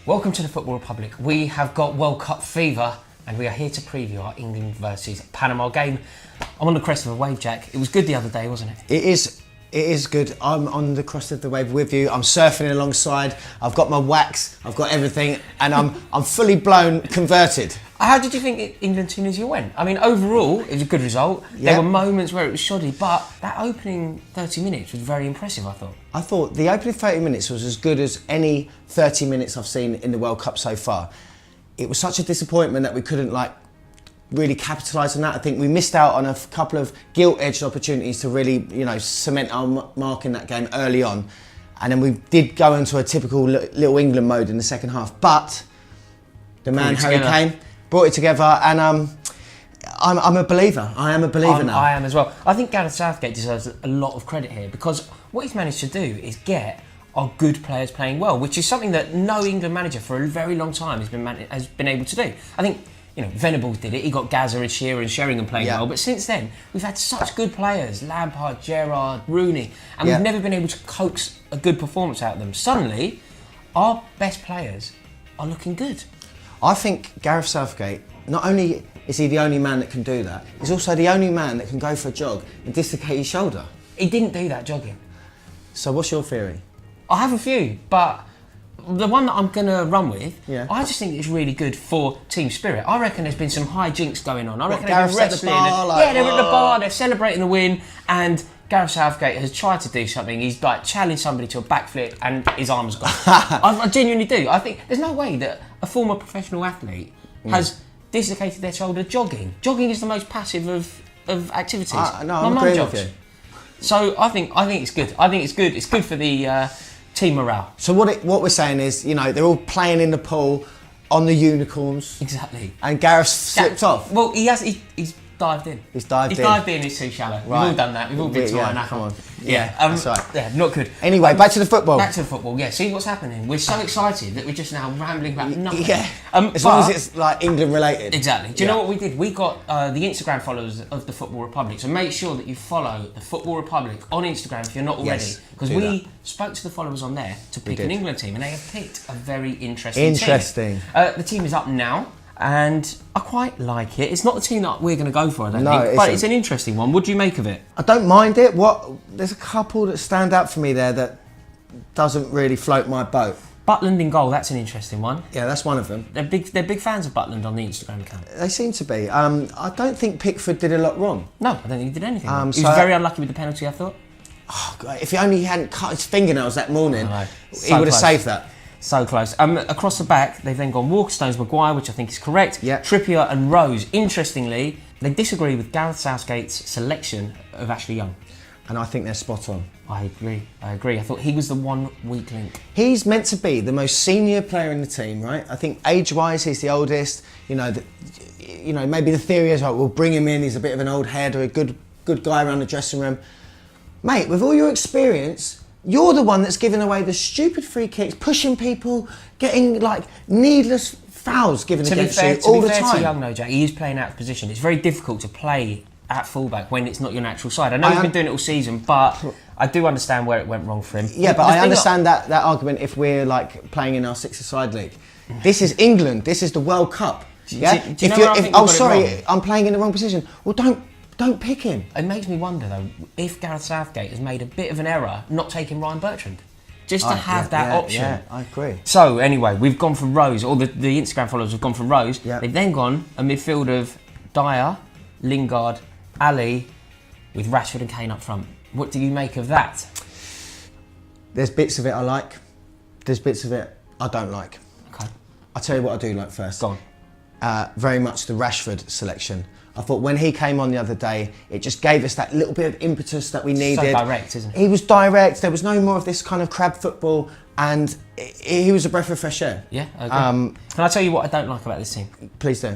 Welcome to the Football Republic. We have got World Cup fever and we are here to preview our England versus Panama game. I'm on the crest of a wave, Jack. It was good the other day, wasn't it? It is good. I'm on the crest of the wave with you. I'm surfing alongside. I've got my wax. I've got everything, and I'm fully blown converted. How did you think England-Tunisia went? I mean, overall, it was a good result. Yep. There were moments where it was shoddy, but that opening 30 minutes was very impressive, I thought. I thought the opening 30 minutes was as good as any 30 minutes I've seen in the World Cup so far. It was such a disappointment that we couldn't really capitalise on that. I think we missed out on a couple of gilt-edged opportunities to really, cement our mark in that game early on. And then we did go into a typical little England mode in the second half. But the man Harry Kane brought it together, and I'm a believer. I am a believer now. I am as well. I think Gareth Southgate deserves a lot of credit here because what he's managed to do is get our good players playing well, which is something that no England manager for a very long time has been able to do. I think Venables did it. He got Gazza and Shearer and Sheringham playing well, but since then we've had such good players: Lampard, Gerrard, Rooney, and we've never been able to coax a good performance out of them. Suddenly, our best players are looking good. I think Gareth Southgate, not only is he the only man that can do that, he's also the only man that can go for a jog and dislocate his shoulder. He didn't do that jogging. So what's your theory? I have a few, but the one that I'm going to run with, Yeah. I just think it's really good for team spirit. I reckon there's been some high jinks going on. I reckon Gareth they've been set the wrestling. bar, They're at the bar, they're celebrating the win, and Gareth Southgate has tried to do something. He's challenged somebody to a backflip and his arm's gone. I genuinely do. I think there's no way that a former professional athlete has dislocated their shoulder jogging. Jogging is the most passive of activities. No, I'm agreeing with you. So I think it's good. I think it's good. It's good for the team morale. So what we're saying is, they're all playing in the pool on the unicorns. Exactly. And Gareth slipped off. Well, he's dived in. He's dived in. It's too shallow. Right. We've all done that. We've all been to our come on. Yeah, that's right. Yeah, not good. Anyway, back to the football. Back to the football, yeah. See what's happening. We're so excited that we're just now rambling about nothing. Yeah, as long as it's England related. Exactly. Do you know what we did? We got the Instagram followers of the Football Republic, so make sure that you follow the Football Republic on Instagram if you're not already. Because we spoke to the followers on there to pick an England team, and they have picked a very interesting team. The team is up now, and I quite like it. It's not the team that we're going to go for, I don't think, but it's an interesting one. What do you make of it? I don't mind it. There's a couple that stand out for me there that doesn't really float my boat. Butland in goal, that's an interesting one. Yeah, that's one of them. They're big fans of Butland on the Instagram account. They seem to be. I don't think Pickford did a lot wrong. No, I don't think he did anything wrong. He was very unlucky with the penalty, I thought. Oh, God, if he only hadn't cut his fingernails that morning, he would have saved that. So close. Across the back, they've then gone Walker, Stones, Maguire, which I think is correct. Yeah. Trippier and Rose. Interestingly, they disagree with Gareth Southgate's selection of Ashley Young. And I think they're spot on. I agree. I thought he was the one weak link. He's meant to be the most senior player in the team, right? I think age-wise, he's the oldest. Maybe the theory is, we'll bring him in. He's a bit of an old head or a good guy around the dressing room. Mate, with all your experience, you're the one that's giving away the stupid free kicks, pushing people, getting needless fouls given against you all the time. To be fair to Young, though, Jack, he is playing out of position. It's very difficult to play at fullback when it's not your natural side. I know he's been doing it all season, but I do understand where it went wrong for him. Yeah, but I understand that argument if we're playing in our six-a-side league. This is England. This is the World Cup. Yeah. I'm playing in the wrong position. Well, don't pick him. It makes me wonder though if Gareth Southgate has made a bit of an error not taking Ryan Bertrand. Just to have that option. Yeah, I agree. So anyway, we've gone for Rose, or the Instagram followers have gone for Rose. Yep. They've then gone a midfield of Dyer, Lingard, Ali, with Rashford and Kane up front. What do you make of that? There's bits of it I like. There's bits of it I don't like. Okay. I'll tell you what I do like first. Go on. Very much the Rashford selection. I thought when he came on the other day, it just gave us that little bit of impetus that we needed. So direct, isn't he? He was direct. There was no more of this kind of crab football, and he was a breath of fresh air. Yeah, okay. Can I tell you what I don't like about this team? Please do.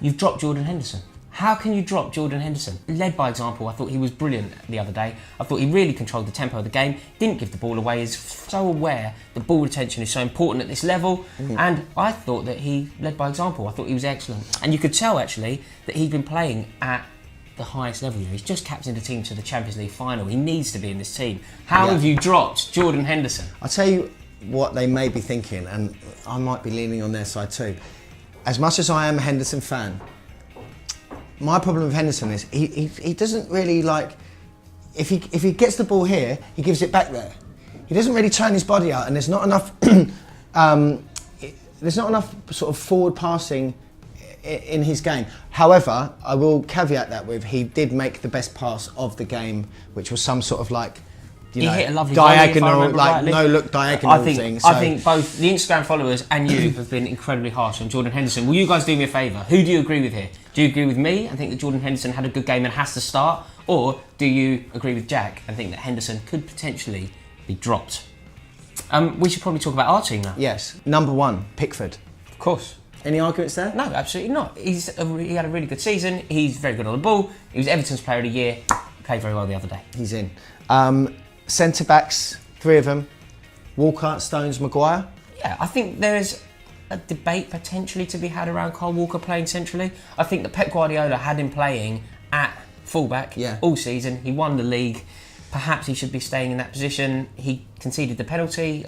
You've dropped Jordan Henderson. How can you drop Jordan Henderson? Led by example, I thought he was brilliant the other day. I thought he really controlled the tempo of the game, didn't give the ball away, is so aware that ball retention is so important at this level. And I thought that he led by example. I thought he was excellent. And you could tell, actually, that he'd been playing at the highest level. He's just captained the team to the Champions League final. He needs to be in this team. How have you dropped Jordan Henderson? I'll tell you, what they may be thinking, and I might be leaning on their side too. As much as I am a Henderson fan, my problem with Henderson is he doesn't really like, if he gets the ball here, he gives it back there. He doesn't really turn his body out, and there's not enough sort of forward passing in his game. However, I will caveat that with, he did make the best pass of the game, which was some sort of like, he hit a lovely diagonal, volley, no look diagonal thing. So. I think both the Instagram followers and you have been incredibly harsh on Jordan Henderson. Will you guys do me a favour? Who do you agree with here? Do you agree with me and think that Jordan Henderson had a good game and has to start? Or do you agree with Jack and think that Henderson could potentially be dropped? We should probably talk about our team now. Yes. Number 1, Pickford. Of course. Any arguments there? No, absolutely not. He had a really good season. He's very good on the ball. He was Everton's Player of the Year. Played very well the other day. He's in. Centre backs, 3 of them. Walker, Stones, Maguire. Yeah, I think there's a debate potentially to be had around Kyle Walker playing centrally. I think that Pep Guardiola had him playing at fullback all season. He won the league. Perhaps he should be staying in that position. He conceded the penalty.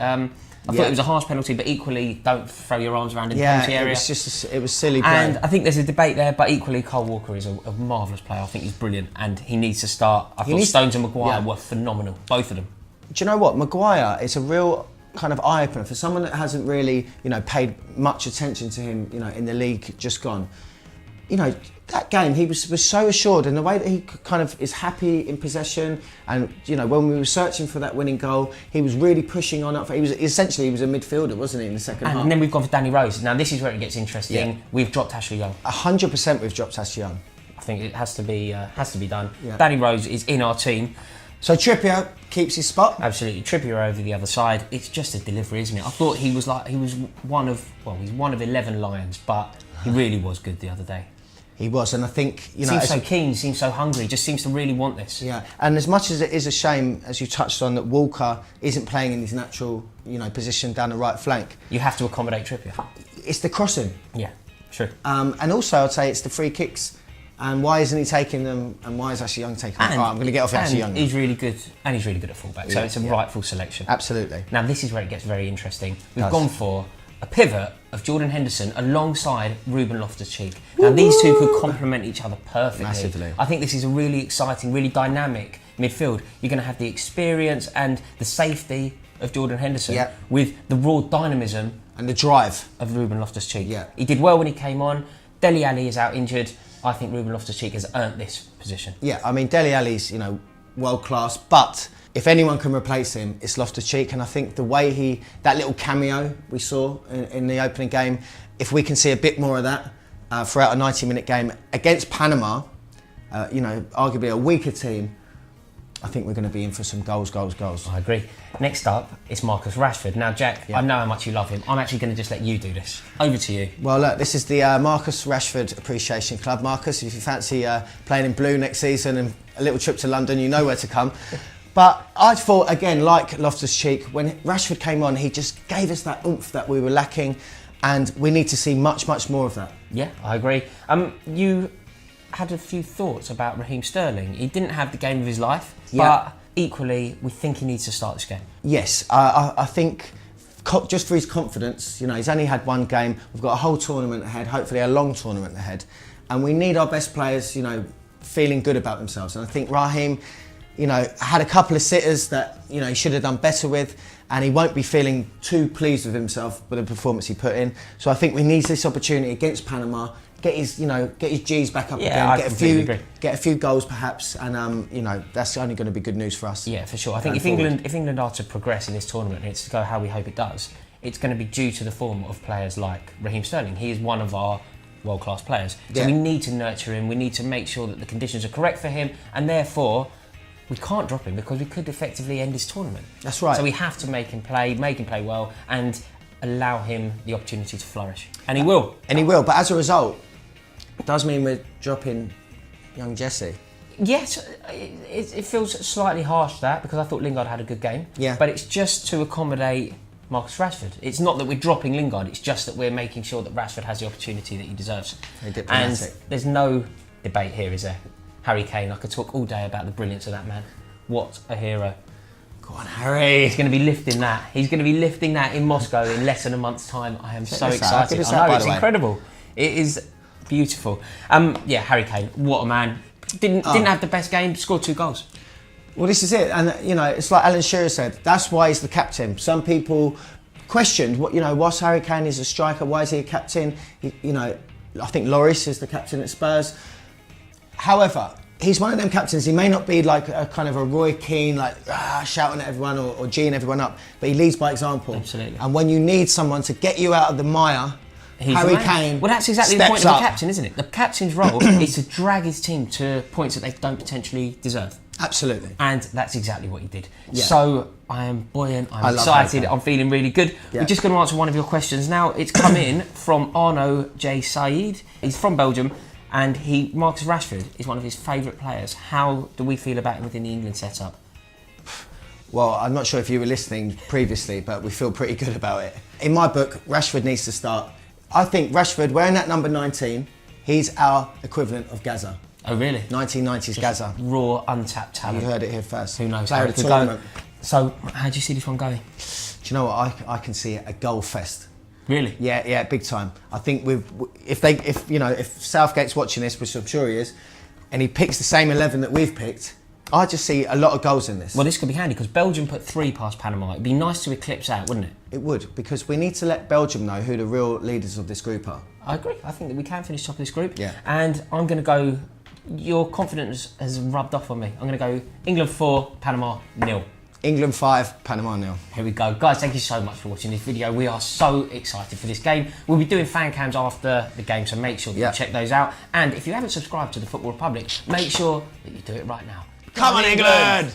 I thought it was a harsh penalty, but equally, don't throw your arms around in the penalty area. It was silly play. And I think there's a debate there, but equally, Kyle Walker is a marvellous player. I think he's brilliant, and he needs to start. I thought Stones and Maguire were phenomenal, both of them. Do you know what? Maguire is a real kind of eye-opener for someone that hasn't really, paid much attention to him, in the league just gone. That game, he was so assured, and the way that he kind of is happy in possession, and when we were searching for that winning goal, he was really pushing on up. He was a midfielder, wasn't he, in the second half? And then we've gone for Danny Rose. Now this is where it gets interesting. Yeah. We've dropped Ashley Young. 100% we've dropped Ashley Young. I think it has to be done. Yeah. Danny Rose is in our team. So Trippier keeps his spot. Absolutely, Trippier over the other side. It's just a delivery, isn't it? I thought he's one of 11 Lions, but he really was good the other day. He was, and I think seems so keen, seems so hungry, just seems to really want this. Yeah, and as much as it is a shame, as you touched on, that Walker isn't playing in his natural, position down the right flank, you have to accommodate Trippier. It's the crossing. Yeah, true. And also, I'd say it's the free kicks. And why isn't he taking them? And why is Ashley Young taking them? I'm going to get off Ashley Young. He's really good, and he's really good at fullback. So it's a rightful selection. Absolutely. Now this is where it gets very interesting. We've gone for a pivot of Jordan Henderson alongside Ruben Loftus-Cheek. Now these two could complement each other perfectly. Massively. I think this is a really exciting, really dynamic midfield. You're going to have the experience and the safety of Jordan Henderson with the raw dynamism and the drive of Ruben Loftus-Cheek. Yeah. He did well when he came on. Dele Alli is out injured. I think Ruben Loftus-Cheek has earned this position. Yeah, I mean, Dele Alli's, world class, but if anyone can replace him, it's Loftus-Cheek. And I think the way that little cameo we saw in the opening game, if we can see a bit more of that throughout a 90-minute game against Panama, arguably a weaker team, I think we're going to be in for some goals. I agree. Next up, it's Marcus Rashford. Now, Jack, I know how much you love him. I'm actually going to just let you do this. Over to you. Well, look, this is the Marcus Rashford Appreciation Club. Marcus, if you fancy playing in blue next season and a little trip to London, you know where to come. But I thought, again, like Loftus-Cheek, when Rashford came on, he just gave us that oomph that we were lacking, and we need to see much, much more of that. Yeah, I agree. You had a few thoughts about Raheem Sterling. He didn't have the game of his life, but equally, we think he needs to start this game. Yes, I think just for his confidence, he's only had one game. We've got a whole tournament ahead, hopefully a long tournament ahead, and we need our best players, feeling good about themselves. And I think Raheem, had a couple of sitters that, he should have done better with, and he won't be feeling too pleased with himself with the performance he put in. So I think we need this opportunity against Panama, get his G's back up again, get a few goals perhaps, and that's only going to be good news for us. Yeah, for sure. I think if England are to progress in this tournament, and it's to go how we hope it does, it's going to be due to the form of players like Raheem Sterling. He is one of our world-class players. So we need to nurture him, we need to make sure that the conditions are correct for him, and therefore we can't drop him because we could effectively end this tournament. That's right. So we have to make him play well, and allow him the opportunity to flourish. And he will. But as a result, it does mean we're dropping young Jesse. Yes, it feels slightly harsh, that, because I thought Lingard had a good game. Yeah. But it's just to accommodate Marcus Rashford. It's not that we're dropping Lingard, it's just that we're making sure that Rashford has the opportunity that he deserves. And there's no debate here, is there? Harry Kane, I could talk all day about the brilliance of that man. What a hero. Go on, Harry. He's going to be lifting that. He's going to be lifting that in Moscow in less than a month's time. I am so this out. excited. Give us I that, know, by it's the way. incredible. It is beautiful. Yeah, Harry Kane, what a man. Didn't have the best game, scored 2 goals. Well, this is it, and it's like Alan Shearer said. That's why he's the captain. Some people questioned, whilst Harry Kane is a striker, why is he a captain? I think Lloris is the captain at Spurs. However, he's one of them captains. He may not be like a kind of a Roy Keane, like shouting at everyone or geeing everyone up, but he leads by example. Absolutely. And when you need someone to get you out of the mire, Harry Kane. Well, that's exactly the point steps of the up. captain, isn't it? The captain's role is to drag his team to points that they don't potentially deserve. Absolutely. And that's exactly what he did. Yeah. So I am buoyant, I I'm love excited, Harry Kane. I'm feeling really good. Yeah. We're just going to answer one of your questions now. It's come in from Arno J. Said. He's from Belgium and Marcus Rashford is one of his favourite players. How do we feel about him within the England setup? Well, I'm not sure if you were listening previously, but we feel pretty good about it. In my book, Rashford needs to start. I think Rashford, wearing that number 19, he's our equivalent of Gaza. Oh, really? 1990s Gaza. Raw, untapped talent. You heard it here first. Who knows? Player How of it the could go. tournament. So, how do you see this one going? Do you know what? I can see a goal fest. Really? Yeah, big time. I think if Southgate's watching this, which I'm sure he is, and he picks the same 11 that we've picked, I just see a lot of goals in this. Well, this could be handy because Belgium put 3 past Panama. It'd be nice to eclipse that, wouldn't it? It would, because we need to let Belgium know who the real leaders of this group are. I agree. I think that we can finish top of this group. Yeah. And I'm going to go. Your confidence has rubbed off on me. I'm going to go England 4, Panama 0. England 5, Panama 0. Here we go. Guys, thank you so much for watching this video. We are so excited for this game. We'll be doing fan cams after the game, so make sure that you check those out. And if you haven't subscribed to the Football Republic, make sure that you do it right now. Come on, England!